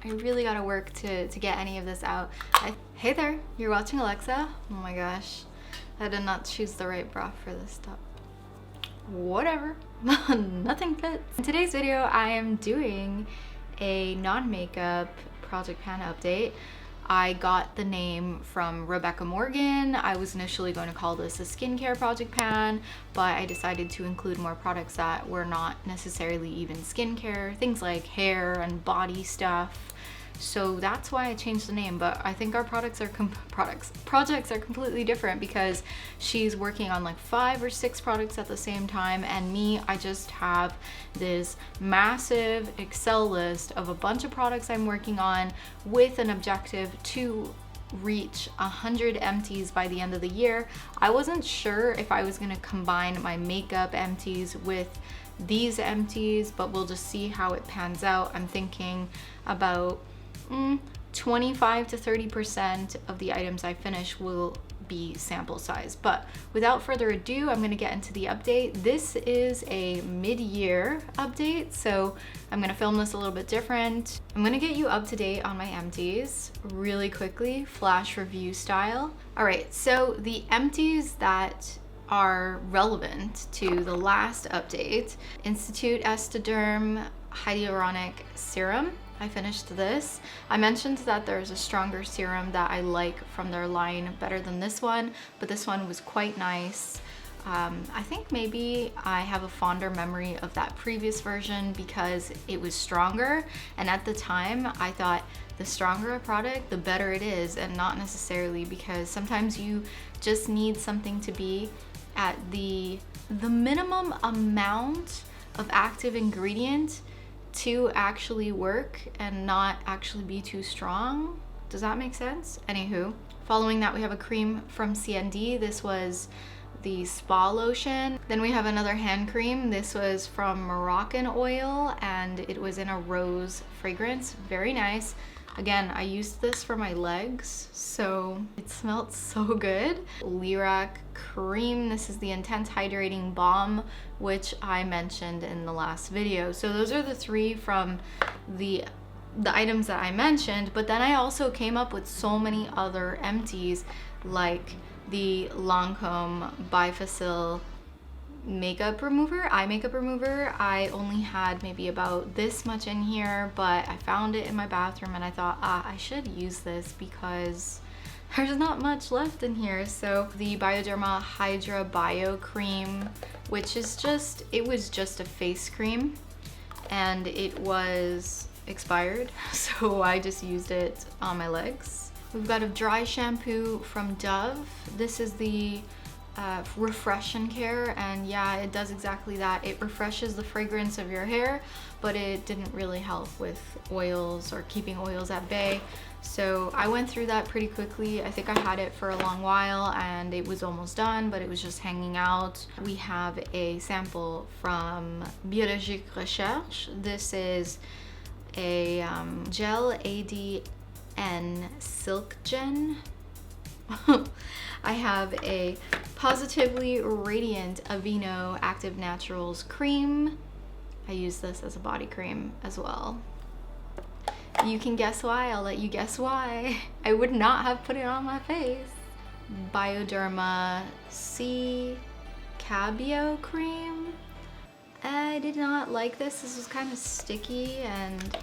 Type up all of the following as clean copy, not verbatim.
I really gotta work to get any of this out. Hey there, you're watching Alexa? Oh my gosh, I did not choose the right bra for this stuff. Whatever, nothing fits. In today's video, I am doing a non-makeup project pan update. I got the name from Rebecca Morgan. I was initially going to call this a skincare project pan, but I decided to include more products that were not necessarily even skincare, things like hair and body stuff. So that's why I changed the name, but I think our projects are completely different because she's working on like 5 or 6 products at the same time, and me, I just have this massive Excel list of a bunch of products I'm working on with an objective to reach 100 empties by the end of the year. I wasn't sure if I was gonna combine my makeup empties with these empties, but we'll just see how it pans out. I'm thinking about 25 to 30% of the items I finish will be sample size. But without further ado, I'm gonna get into the update. This is a mid-year update, so I'm gonna film this a little bit different. I'm gonna get you up to date on my empties really quickly, flash review style. All right, so the empties that are relevant to the last update: Institute Atoderm Hyaluronic Serum. I finished this. I mentioned that there's a stronger serum that I like from their line better than this one, but this one was quite nice. I think maybe I have a fonder memory of that previous version because it was stronger, and at the time I thought the stronger a product, the better it is, and not necessarily, because sometimes you just need something to be at the minimum amount of active ingredient to actually work and not actually be too strong. Does that make sense? Anywho, following that we have a cream from CND. This was the spa lotion. Then we have another hand cream. This was from Moroccanoil and it was in a rose fragrance. Very nice. Again, I used this for my legs, so it smelled so good. Lierac cream. This is the intense hydrating balm, which I mentioned in the last video. So those are the 3 from the items that I mentioned, but then I also came up with so many other empties, like the Lancome Bi-Facil makeup remover, eye makeup remover. I only had maybe about this much in here, but I found it in my bathroom and I thought, I should use this because there's not much left in here. So the Bioderma Hydrabio cream, which is it was just a face cream and it was expired, so I just used it on my legs. We've got a dry shampoo from Dove. This is the Refresh+Care, and yeah, it does exactly that. It refreshes the fragrance of your hair, but it didn't really help with oils or keeping oils at bay. So I went through that pretty quickly. I think I had it for a long while and it was almost done, but it was just hanging out. We have a sample from Biologique Recherche. This is a gel ADN silkgen. I have a Positively Radiant Aveeno Active Naturals cream. I use this as a body cream as well. You can guess why. I'll let you guess why. I would not have put it on my face. Bioderma Cicabio cream. I did not like this. This was kind of sticky and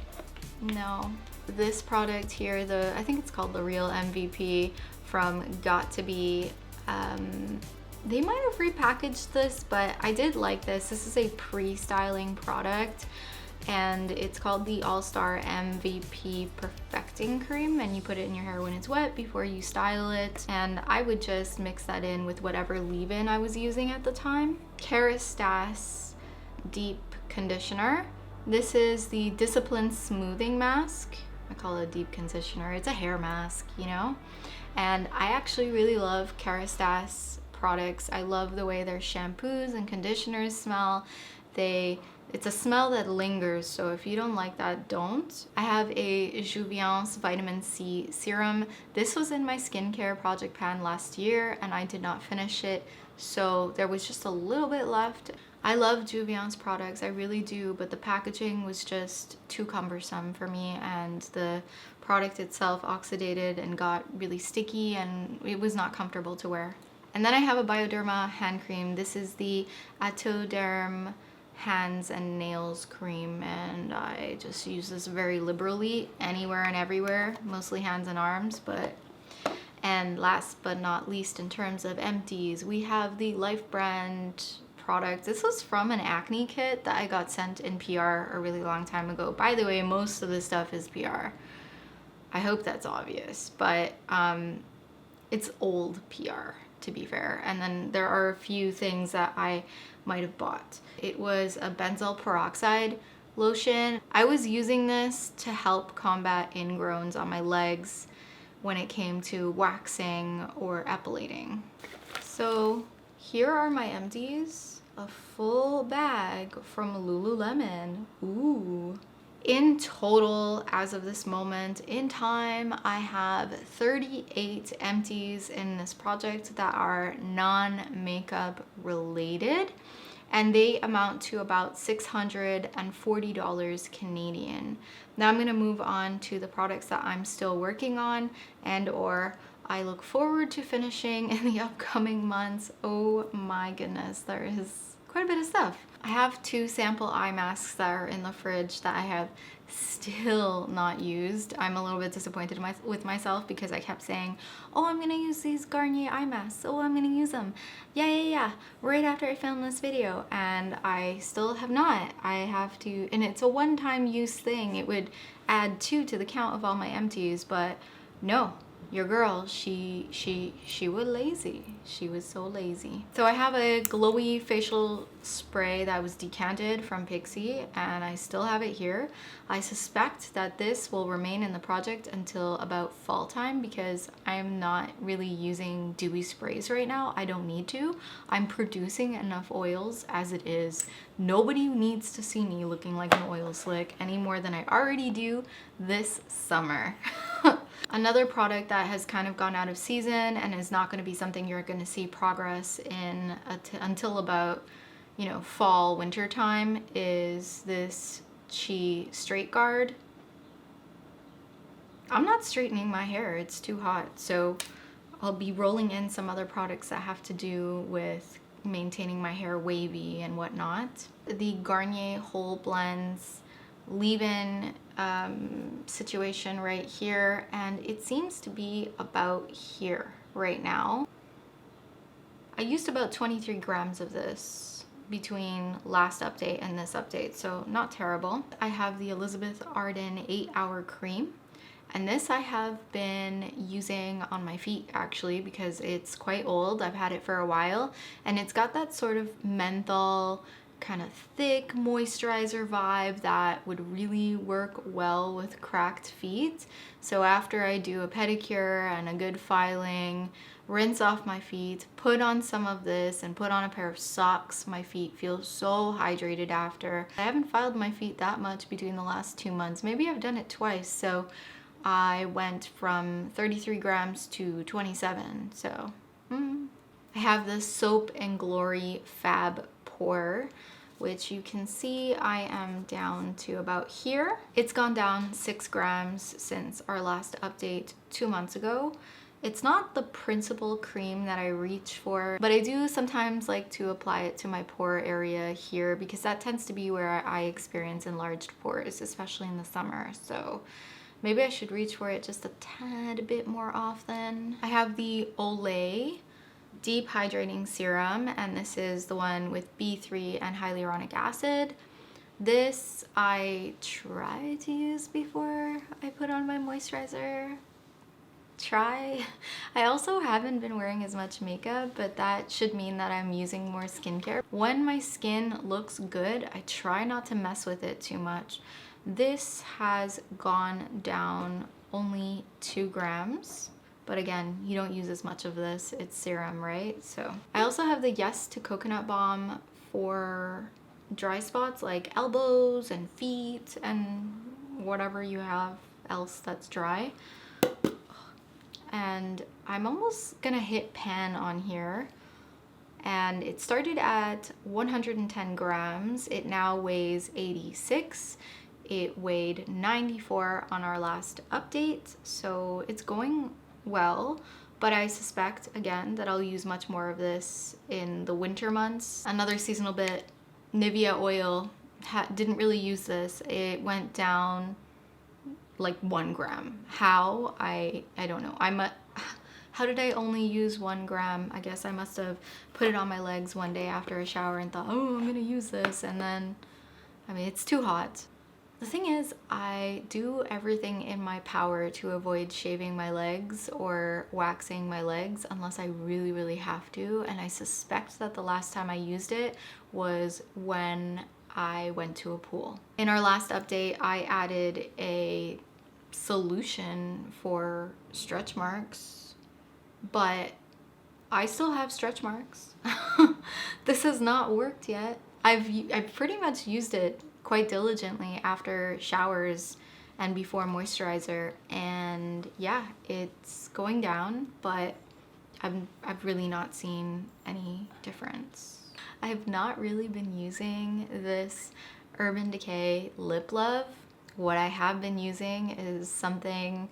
no. This product here, I think it's called the Real MVP from Got To Be. They might have repackaged this, but I did like this. This is a pre-styling product and it's called the All-Star MVP Perfecting Cream, and you put it in your hair when it's wet before you style it, and I would just mix that in with whatever leave-in I was using at the time. Kerastase Deep Conditioner. This is the Discipline Smoothing Mask. I call it a deep conditioner. It's a hair mask, you know? And I actually really love Kerastase products. I love the way their shampoos and conditioners smell. It's a smell that lingers, so if you don't like that, don't. I have a Jouviance Vitamin C Serum. This was in my skincare project pan last year and I did not finish it, so there was just a little bit left. I love Jouviance products, I really do, but the packaging was just too cumbersome for me, and the product itself oxidated and got really sticky, and it was not comfortable to wear. And then I have a Bioderma hand cream. This is the Atoderm hands and nails cream, and I just use this very liberally anywhere and everywhere, mostly hands and arms. And last but not least, in terms of empties, we have the Life brand product. This was from an acne kit that I got sent in PR a really long time ago. By the way, most of this stuff is PR. I hope that's obvious, but it's old PR, to be fair. And then there are a few things that I might have bought. It was a benzoyl peroxide lotion. I was using this to help combat ingrowns on my legs when it came to waxing or epilating. So here are my empties, a full bag from Lululemon. Ooh. In total, as of this moment in time, I have 38 empties in this project that are non-makeup related, and they amount to about $640 Canadian. Now I'm gonna move on to the products that I'm still working on and or I look forward to finishing in the upcoming months. Oh my goodness, there is quite a bit of stuff. I have 2 sample eye masks that are in the fridge that I have still not used. I'm a little bit disappointed with myself because I kept saying, oh, I'm gonna use these Garnier eye masks. Oh, I'm gonna use them. Yeah, right after I filmed this video. And I still have not. I have to, and it's a one-time use thing. It would add 2 to the count of all my empties, but no. Your girl, she was lazy. She was so lazy. So I have a glowy facial spray that was decanted from Pixi, and I still have it here. I suspect that this will remain in the project until about fall time because I'm not really using dewy sprays right now. I don't need to. I'm producing enough oils as it is. Nobody needs to see me looking like an oil slick any more than I already do this summer. Another product that has kind of gone out of season and is not going to be something you're going to see progress in until about, you know, fall, winter time is this Chi Straight Guard. I'm not straightening my hair, it's too hot, so I'll be rolling in some other products that have to do with maintaining my hair wavy and whatnot. The Garnier Whole Blends leave-in situation right here, and it seems to be about here right now. I used about 23 grams of this between last update and this update, so not terrible. I have the Elizabeth Arden 8-hour cream, and this I have been using on my feet actually because it's quite old. I've had it for a while, and it's got that sort of menthol kind of thick moisturizer vibe that would really work well with cracked feet. So after I do a pedicure and a good filing, rinse off my feet, put on some of this and put on a pair of socks, my feet feel so hydrated after. I haven't filed my feet that much between the last 2 months. Maybe I've done it twice, so I went from 33 grams to 27, so I have the Soap and Glory Fab Pour, which you can see I am down to about here. It's gone down 6 grams since our last update 2 months ago. It's not the principal cream that I reach for, but I do sometimes like to apply it to my pore area here because that tends to be where I experience enlarged pores, especially in the summer. So maybe I should reach for it just a tad bit more often. I have the Olay Deep Hydrating Serum, and this is the one with B3 and hyaluronic acid. This I try to use before I put on my moisturizer. I also haven't been wearing as much makeup, but that should mean that I'm using more skincare. When my skin looks good, I try not to mess with it too much. This has gone down only 2 grams. But again, you don't use as much of this, it's serum, right? So I also have the Yes to Coconut Balm for dry spots like elbows and feet and whatever you have else that's dry. And I'm almost gonna hit pan on here. and it started at 110 grams. It now weighs 86. It weighed 94 on our last update, so it's going well, but I suspect again that I'll use much more of this in the winter months. Another seasonal bit, Nivea oil, didn't really use this. It went down like 1 gram. How? I don't know. How did I only use 1 gram? I guess I must have put it on my legs one day after a shower and thought, oh, I'm gonna use this, and then, I mean, it's too hot. The thing is, I do everything in my power to avoid shaving my legs or waxing my legs unless I really, really have to, and I suspect that the last time I used it was when I went to a pool. In our last update, I added a solution for stretch marks, but I still have stretch marks. This has not worked yet. I've pretty much used it quite diligently after showers and before moisturizer, and yeah, it's going down, but I've really not seen any difference. I have not really been using this Urban Decay Lip Love. What I have been using is something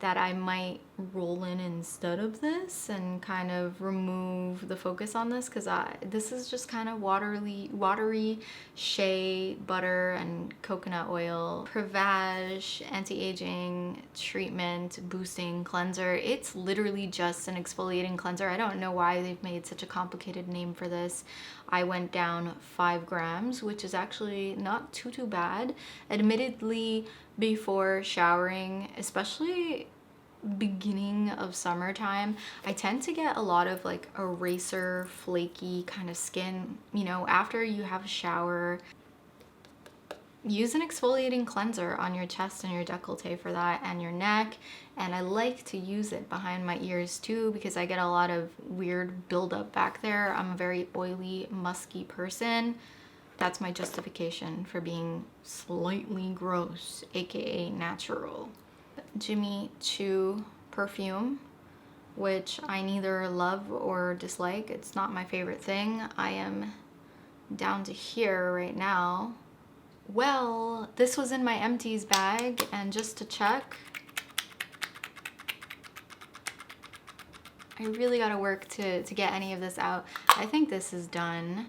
that I might roll in instead of this and kind of remove the focus on this, because this is just kind of watery shea butter and coconut oil, Prevage anti-aging treatment boosting cleanser. It's literally just an exfoliating cleanser. I don't know why they've made such a complicated name for this. I went down 5 grams, which is actually not too bad. Admittedly, before showering, especially beginning of summertime, I tend to get a lot of like eraser, flaky kind of skin. You know, after you have a shower, use an exfoliating cleanser on your chest and your décolleté for that, and your neck. And I like to use it behind my ears too, because I get a lot of weird buildup back there. I'm a very oily, musky person. That's my justification for being slightly gross, aka natural. Jimmy Choo perfume, which I neither love or dislike. It's not my favorite thing. I am down to here right now. Well, this was in my Empties bag, and just to check, I really gotta work to get any of this out. I think this is done,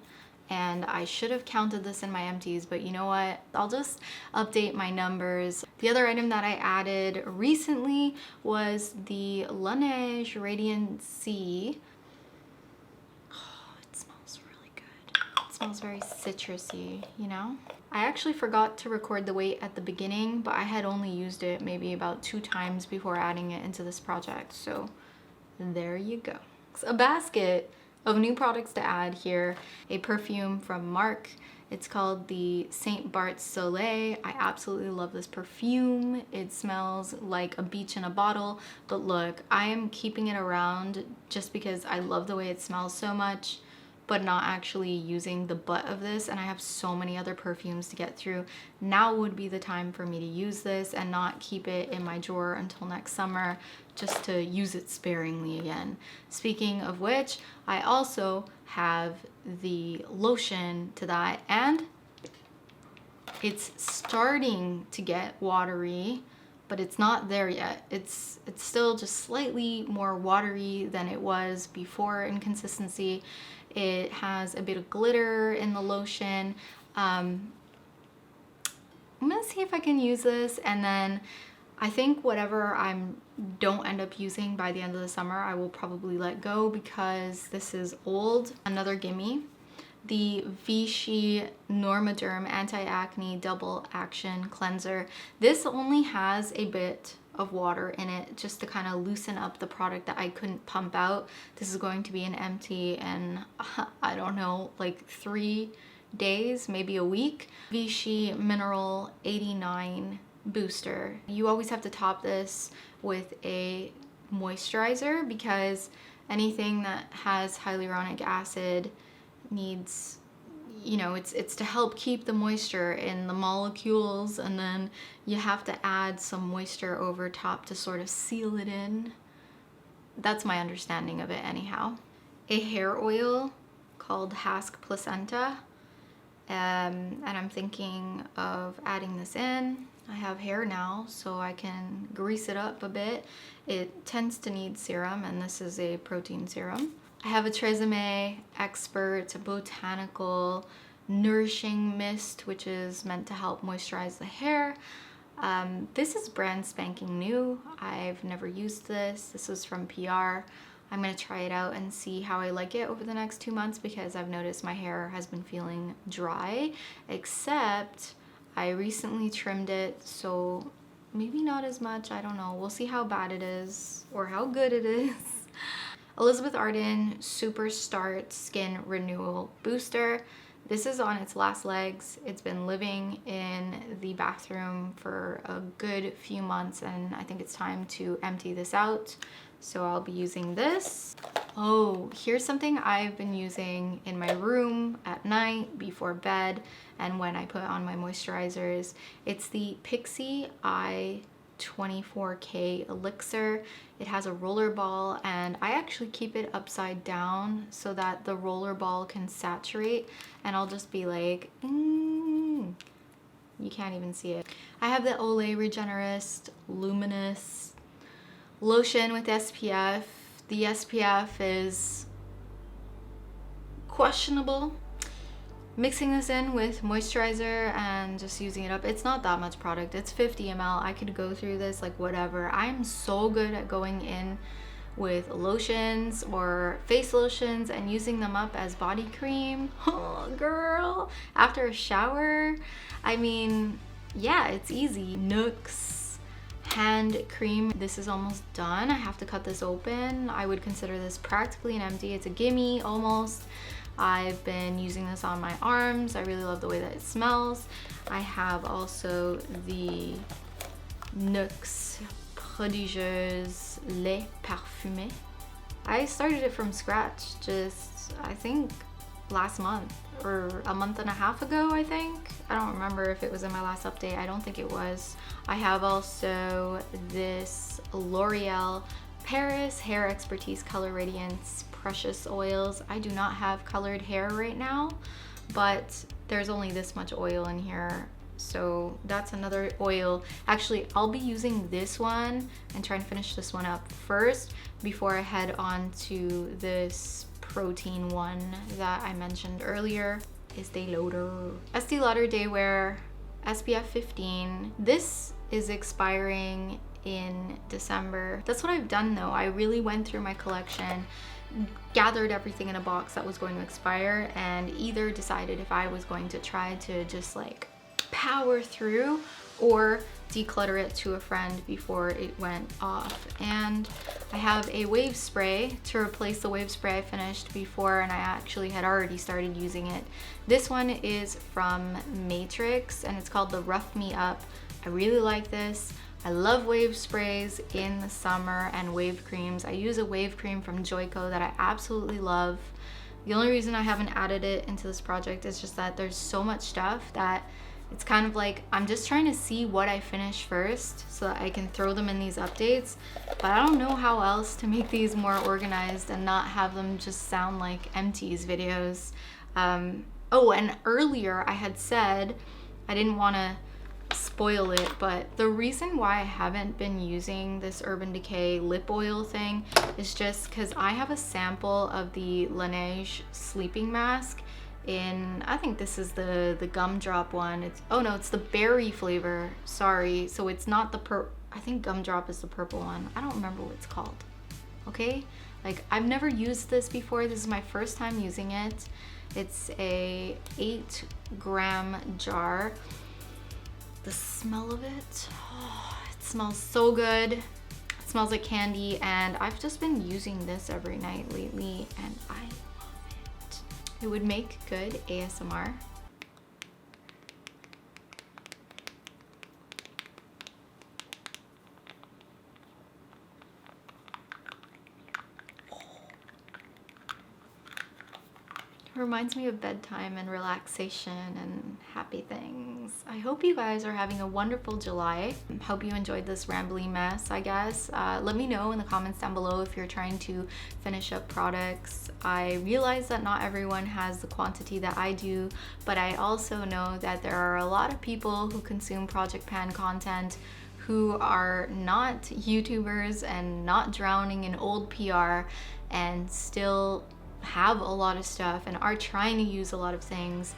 and I should have counted this in my Empties, but you know what? I'll just update my numbers. The other item that I added recently was the Laneige Radiant C. Oh, it smells really good. It smells very citrusy, you know? I actually forgot to record the weight at the beginning, but I had only used it maybe about 2 times before adding it into this project, so there you go. It's a basket of new products to add here. A perfume from Marc. It's called the Saint Bart's Soleil. I absolutely love this perfume. It smells like a beach in a bottle, but look, I am keeping it around just because I love the way it smells so much, but not actually using the butt of this, and I have so many other perfumes to get through. Now would be the time for me to use this and not keep it in my drawer until next summer, just to use it sparingly again. Speaking of which, I also have the lotion to that, and it's starting to get watery, but it's not there yet. It's still just slightly more watery than it was before in consistency. It has a bit of glitter in the lotion. I'm gonna see if I can use this, and then I think whatever I don't end up using by the end of the summer, I will probably let go because this is old. Another gimme, the Vichy Normaderm Anti-Acne Double Action Cleanser. This only has a bit of water in it just to kind of loosen up the product that I couldn't pump out. This is going to be an empty in, I don't know, like 3 days, maybe a week. Vichy Mineral 89 Booster. You always have to top this with a moisturizer because anything that has hyaluronic acid needs, you know, it's to help keep the moisture in the molecules, and then you have to add some moisture over top to sort of seal it in. That's my understanding of it anyhow. A hair oil called Hask Placenta. And I'm thinking of adding this in. I have hair now, so I can grease it up a bit. It tends to need serum, and this is a protein serum. I have a Tresemme Expert Botanical Nourishing Mist, which is meant to help moisturize the hair. This is brand spanking new. I've never used this. This was from PR. I'm gonna try it out and see how I like it over the next 2 months, because I've noticed my hair has been feeling dry, except I recently trimmed it, so maybe not as much, I don't know. We'll see how bad it is or how good it is. Elizabeth Arden Super Start Skin Renewal Booster. This is on its last legs. It's been living in the bathroom for a good few months, and I think it's time to empty this out. So I'll be using this. Oh, here's something I've been using in my room at night before bed and when I put on my moisturizers. It's the Pixi Eye 24K Elixir. It has a roller ball, and I actually keep it upside down so that the roller ball can saturate, and I'll just be like, you can't even see it. I have the Olay Regenerist Luminous lotion with SPF. The SPF is questionable. Mixing this in with moisturizer and just using it up. It's not that much product. It's 50 ml. I could go through this like whatever. I'm so good at going in with lotions or face lotions and using them up as body cream. Oh, girl. After a shower. I mean, yeah, it's easy. Nooks hand cream. This is almost done. I have to cut this open. I would consider this practically an empty. It's a gimme almost. I've been using this on my arms. I really love the way that it smells. I have also the Nooks Prodigieuses Lait Parfumé. I started it from scratch just, I think, last month or a month and a half ago, I think. I don't remember if it was in my last update. I don't think it was. I have also this L'Oreal Paris Hair Expertise Color Radiance Precious Oils. I do not have colored hair right now, but there's only this much oil in here, so that's another oil. Actually, I'll be using this one and try and finish this one up first before I head on to this protein one that I mentioned earlier. Estee Lauder. Estee Lauder Day Wear SPF 15. This is expiring in December. That's what I've done though. I really went through my collection, gathered everything in a box that was going to expire, and either decided if I was going to try to just like power through or declutter it to a friend before it went off. And I have a wave spray to replace the wave spray I finished before, and I actually had already started using it. This one is from Matrix and it's called the Rough Me Up. I really like this. I love wave sprays in the summer and wave creams. I use a wave cream from Joico that I absolutely love. The only reason I haven't added it into this project is just that there's so much stuff that it's kind of like I'm just trying to see what I finish first so that I can throw them in these updates. But I don't know how else to make these more organized and not have them just sound like Empties videos. Oh, and earlier I had said I didn't want to spoil it, but the reason why I haven't been using this Urban Decay lip oil thing is just because I have a sample of the Laneige sleeping mask in, I think this is the gumdrop one. It's, oh no, it's the berry flavor, sorry. So it's not the I think gumdrop is the purple one. I don't remember what it's called. Okay, like I've never used this before. This is my first time using it. It's a 8-gram jar. The smell of it, oh, it smells so good. It smells like candy, and I've just been using this every night lately and I love it. It would make good ASMR. reminds me of bedtime and relaxation and happy things. I hope you guys are having a wonderful July. Hope you enjoyed this rambly mess, I guess. Let me know in the comments down below if you're trying to finish up products. I realize that not everyone has the quantity that I do, but I also know that there are a lot of people who consume Project Pan content who are not YouTubers and not drowning in old PR and still have a lot of stuff and are trying to use a lot of things.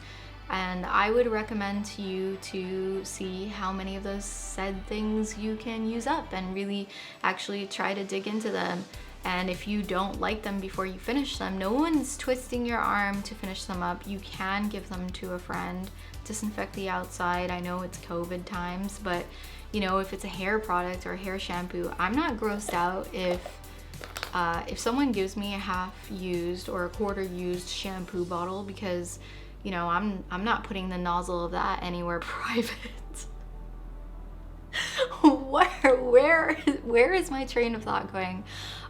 And I would recommend to you to see how many of those said things you can use up and really actually try to dig into them. And if you don't like them before you finish them, no one's twisting your arm to finish them up. You can give them to a friend, disinfect the outside. I know it's COVID times, but you know, if it's a hair product or a hair shampoo, I'm not grossed out if someone gives me a half-used or a quarter-used shampoo bottle, because you know I'm not putting the nozzle of that anywhere private. Where is my train of thought going?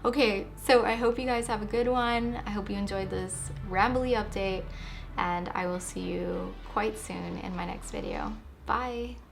Okay, so I hope you guys have a good one. I hope you enjoyed this rambly update, and I will see you quite soon in my next video. Bye.